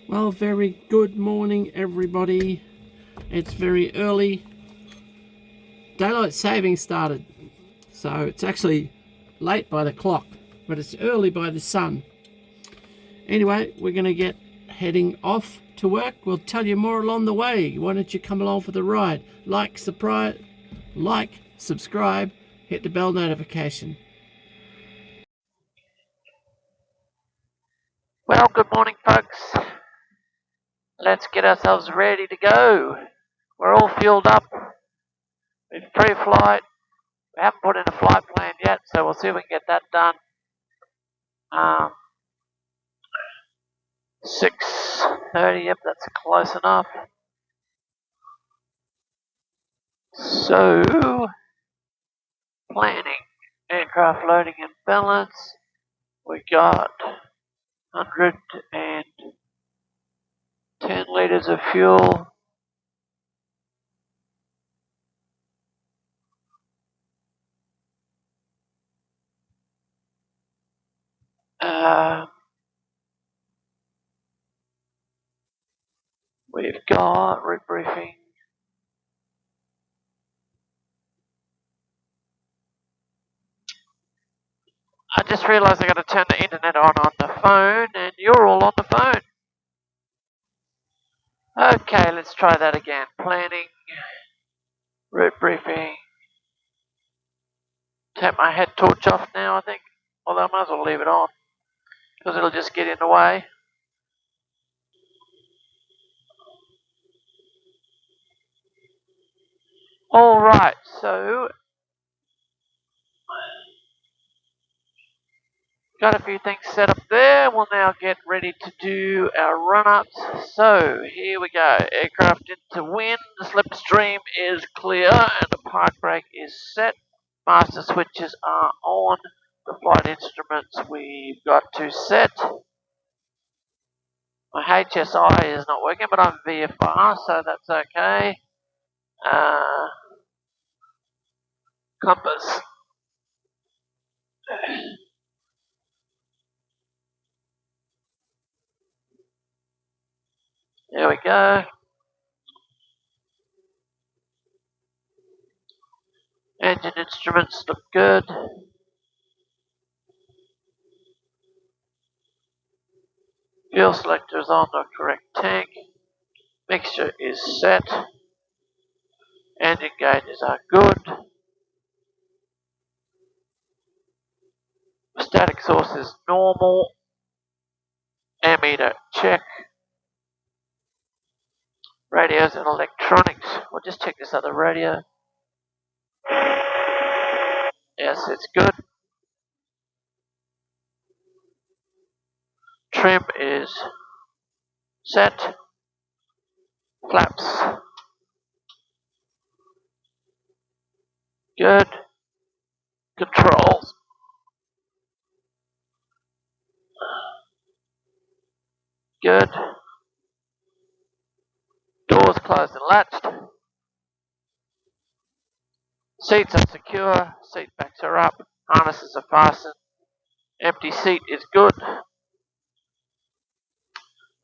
Well, very good morning, everybody. It's very early. Daylight saving started, so it's actually late by the clock, but it's early by the sun. Anyway, we're going to get heading off to work. We'll tell you more along the way. Why don't you come along for the ride? Like, subscribe, hit the bell notification. Well, good morning, folks. Let's get ourselves ready to go. We're all fueled up. We've pre-flight. We haven't put in a flight plan yet, so we'll see if we can get that done. 6:30, yep, that's close enough. So, planning, aircraft loading and balance. We got 110 litres of fuel. We've got rebriefing. I just realised I got to turn the internet on the phone, and you're all on the phone. Okay, let's try that again. Planning, route briefing. Take my head torch off now, I think. Although I might as well leave it on, because it'll just get in the way. Alright, so got a few things set up there. We'll now get ready to do our run-ups. So here we go. Aircraft into wind. The slipstream is clear and the park brake is set. Master switches are on. The flight instruments we've got to set. My HSI is not working, but I'm VFR, so that's okay. Compass. There we go. Engine instruments look good. Fuel selector is on the correct tank. Mixture is set. Engine gauges are good. Static source is normal. Ammeter check. Radios and electronics. We'll just check this other radio. Yes, it's good. Trim is set. Flaps. Good. Controls. Good. Doors closed and latched. Seats are secure. Seat backs are up. Harnesses are fastened. Empty seat is good.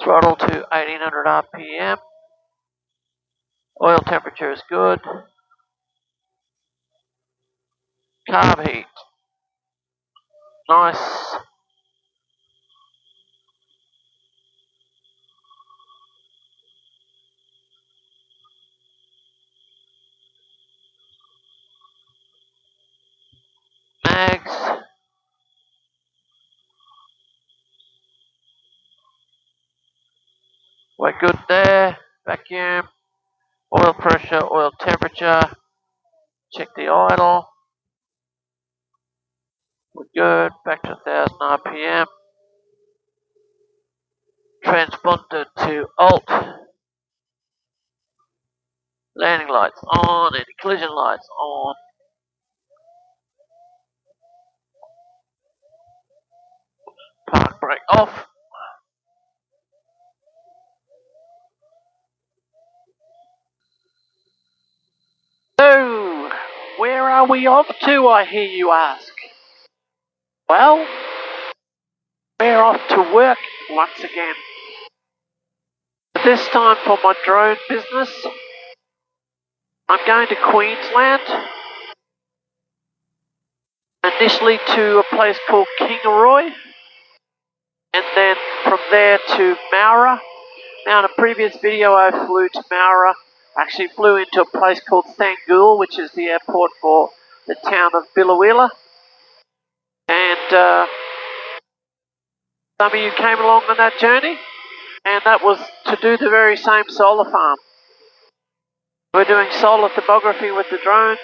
Throttle to 1800 RPM. Oil temperature is good. Carb heat. Nice. Mags. We're good there. Vacuum. Oil pressure, oil temperature. Check the idle. We're good. Back to 1000 RPM. Transponder to alt. Landing lights on. Anti-collision lights on. Park brake off. So, where are we off to, I hear you ask? Well, we're off to work once again. This time for my drone business, I'm going to Queensland, initially to a place called Kingaroy, and then from there to Mowra. Now in a previous video I flew to Mowra, actually flew into a place called Thangool, which is the airport for the town of Biloela, and some of you came along on that journey, and that was to do the very same solar farm. We're doing solar thermography with the drones,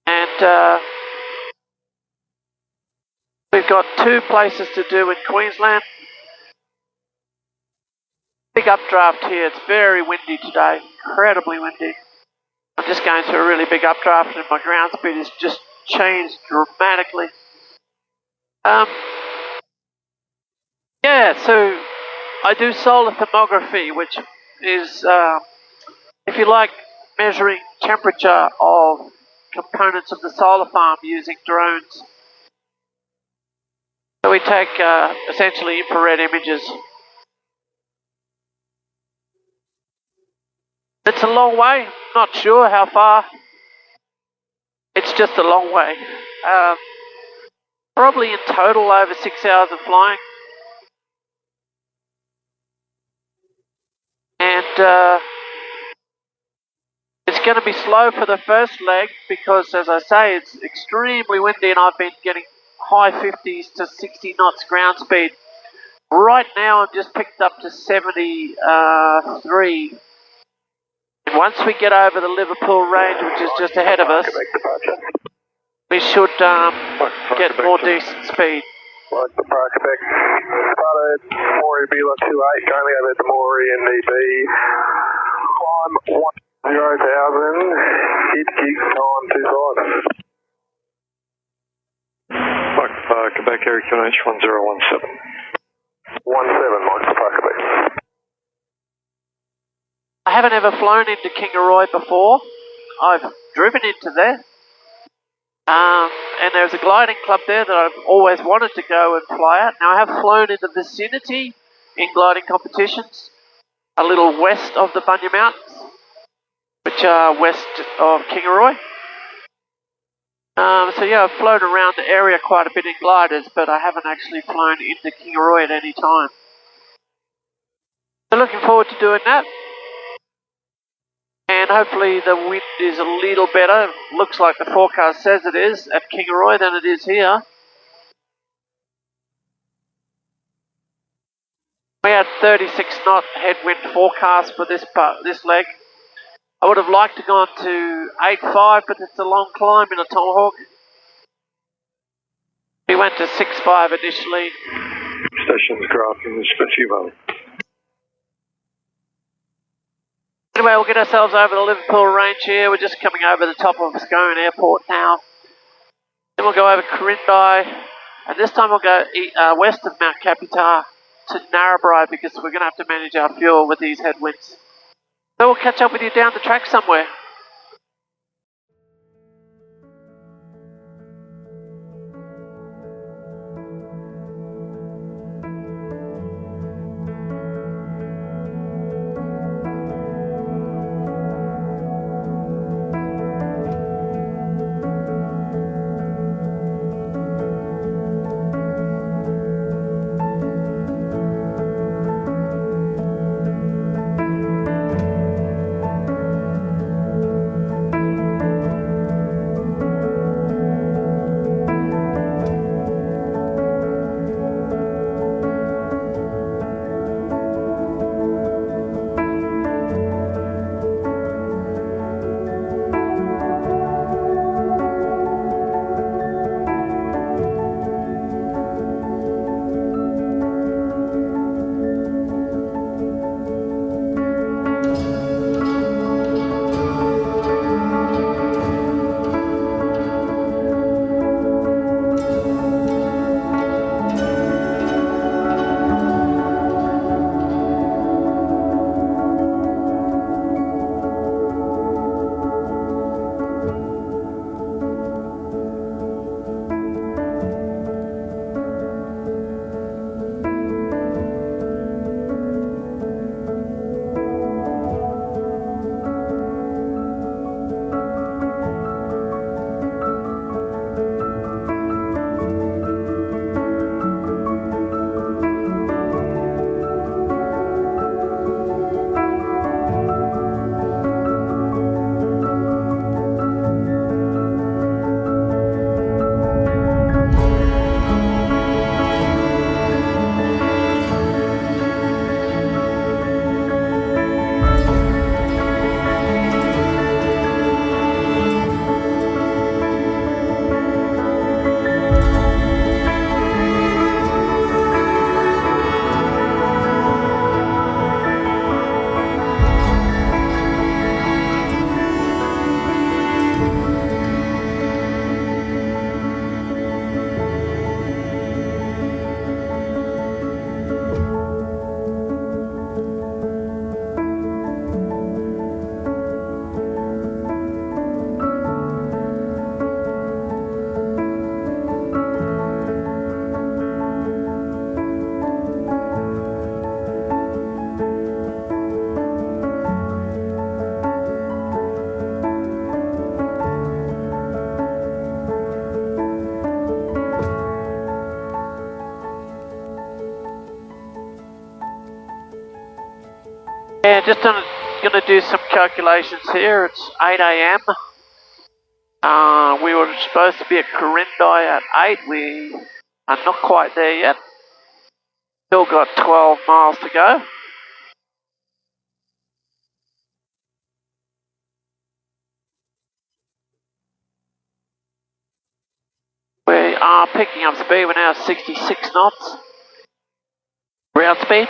and we've got 2 places to do in Queensland. Big updraft here, it's very windy today, incredibly windy. I'm just going through a really big updraft and my ground speed has just changed dramatically. Yeah, so I do solar thermography, which is, if you like, measuring temperature of components of the solar farm using drones. So we take essentially infrared images. It's a long way, not sure how far. It's just a long way. Probably in total over 6 hours of flying. And it's going to be slow for the first leg because, as I say, it's extremely windy and I've been getting high 50s to 60 knots ground speed. Right now I'm just picked up to 73. And once we get over the Liverpool range, which is just ahead of us, we should get more decent speed. The Park Quebec started Maury Bela 28, going over to Maury NDB. Climb 10,000, hit gig time 25. Quebec Air QNH 1017. 17, Mike, Park Quebec. I haven't ever flown into Kingaroy before. I've driven into there. And there's a gliding club there that I've always wanted to go and fly at. Now I have flown in the vicinity in gliding competitions, a little west of the Bunya Mountains, which are west of Kingaroy. So yeah, I've flown around the area quite a bit in gliders, but I haven't actually flown into Kingaroy at any time. So looking forward to doing that. And hopefully the wind is a little better. Looks like the forecast says it is at Kingaroy than it is here. We had 36 knot headwind forecast for this leg. I would have liked to go on to 8.5, but it's a long climb in a Tomahawk. We went to 6.5 initially. Stations graphing the Spitzy Valley. Anyway, we'll get ourselves over the Liverpool range here. We're just coming over the top of Scone Airport now. Then we'll go over Corindi, and this time we'll go west of Mount Capitar to Narrabri because we're going to have to manage our fuel with these headwinds. So we'll catch up with you down the track somewhere. Yeah, just gonna do some calculations here. It's 8 a.m. We were supposed to be at Corindi at 8. We are not quite there yet. Still got 12 miles to go. We are picking up speed. We're now at 66 knots. Ground speed.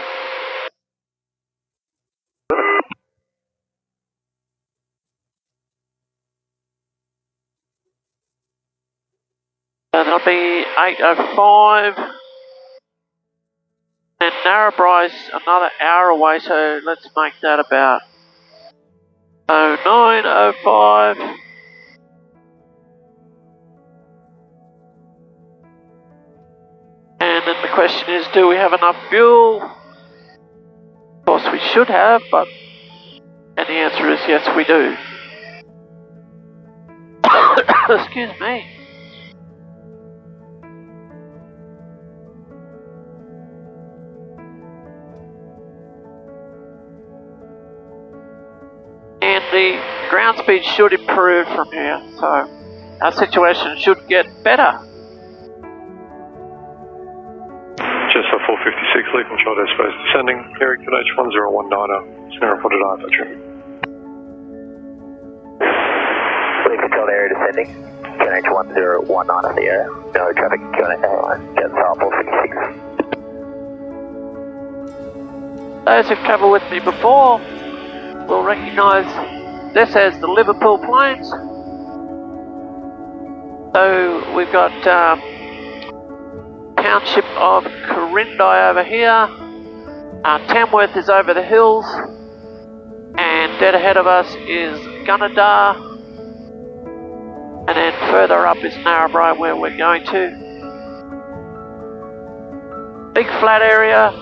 So that'll be 8:05. And Narrabri's another hour away, so let's make that about 09:05. And then the question is, do we have enough fuel? Of course we should have, but... And the answer is yes, we do. Excuse me. And the ground speed should improve from here, so our situation should get better. Just for 456, leave control airspace descending. Eric to H1019, Sierra reported IFA traffic. Leave control area descending. QNH1019 in the air. No traffic QNH, Jet Star 456. Those who've travelled with me before will recognise this as the Liverpool Plains. So we've got township of Corindi over here. Tamworth is over the hills, and dead ahead of us is Gunnedah, and then further up is Narrabri where we're going to. Big flat area.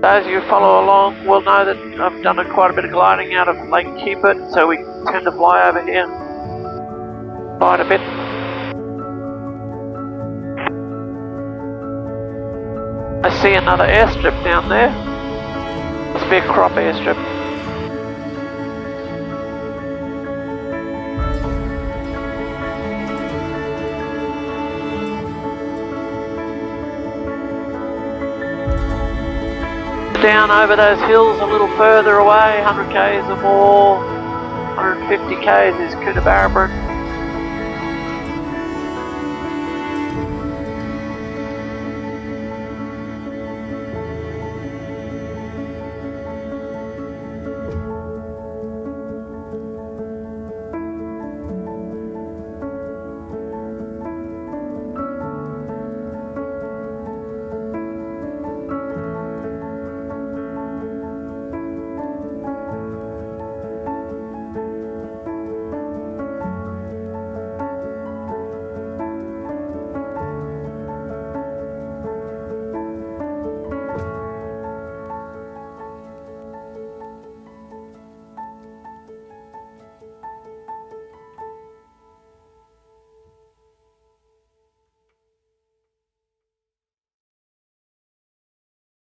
Those of you who follow along will know that I've done quite a bit of gliding out of Lake Cupid, so we tend to fly over here quite a bit. I see another airstrip down there. Must be a crop airstrip. Down over those hills a little further away, 100 k's or more, 150 k's is Coonabarabran.